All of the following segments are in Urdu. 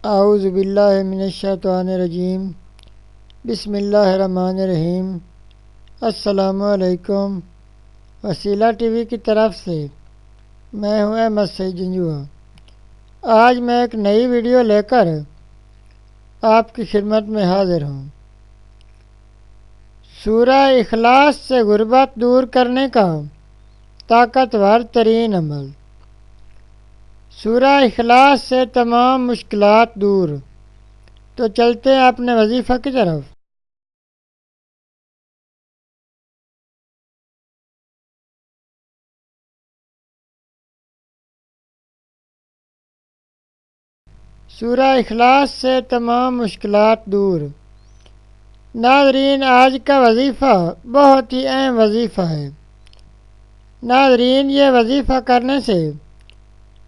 اعوذ باللہ من الشیطان الرجیم بسم اللہ الرحمن الرحیم۔ السلام علیکم۔ وسیلہ ٹی وی کی طرف سے میں ہوں احمد سعید جنجوعہ۔ آج میں ایک نئی ویڈیو لے کر آپ کی خدمت میں حاضر ہوں۔ سورہ اخلاص سے غربت دور کرنے کا طاقتور ترین عمل۔ سورہ اخلاص سے تمام مشکلات دور۔ تو چلتے ہیں اپنے وظیفہ کی طرف۔ سورہ اخلاص سے تمام مشکلات دور۔ ناظرین، آج کا وظیفہ بہت ہی اہم وظیفہ ہے۔ ناظرین، یہ وظیفہ کرنے سے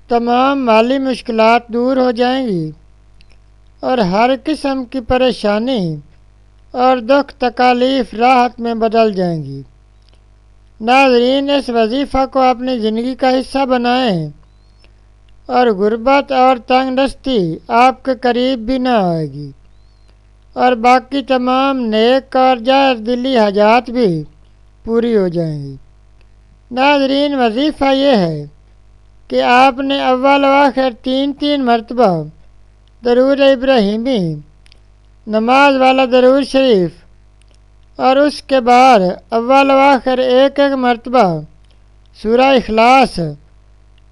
تمام مالی مشکلات دور ہو جائیں گی اور ہر قسم کی پریشانی اور دکھ تکالیف راحت میں بدل جائیں گی۔ ناظرین، اس وظیفہ کو اپنی زندگی کا حصہ بنائیں اور غربت اور تنگ دستی آپ کے قریب بھی نہ آئے گی اور باقی تمام نیک اور جائز دلی حاجات بھی پوری ہو جائیں گی۔ ناظرین، وظیفہ یہ ہے کہ آپ نے اول و آخر تین مرتبہ درود ابراہیمی، نماز والا درود شریف اور اس کے بعد اول و آخر ایک مرتبہ سورہ اخلاص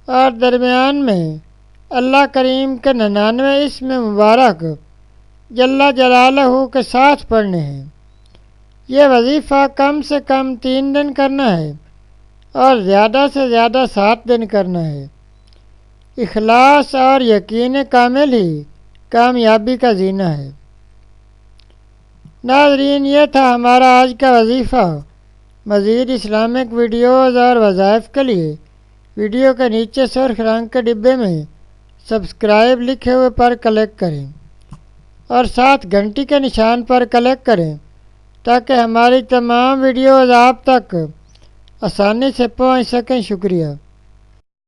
اور درمیان میں اللہ کریم کے 99 اسم مبارک جل جلالہ کے ساتھ پڑھنے ہیں۔ یہ وظیفہ کم سے کم 3 دن کرنا ہے اور زیادہ سے زیادہ 7 دن کرنا ہے۔ اخلاص اور یقین کامل ہی کامیابی کا زینہ ہے۔ ناظرین، یہ تھا ہمارا آج کا وظیفہ۔ مزید اسلامک ویڈیوز اور وظائف کے لیے ویڈیو کے نیچے سرخ رنگ کے ڈبے میں سبسکرائب لکھے ہوئے پر کلک کریں اور ساتھ گھنٹی کے نشان پر کلک کریں تاکہ ہماری تمام ویڈیوز آپ تک آسانی سے پہنچ سکیں۔ شکریہ۔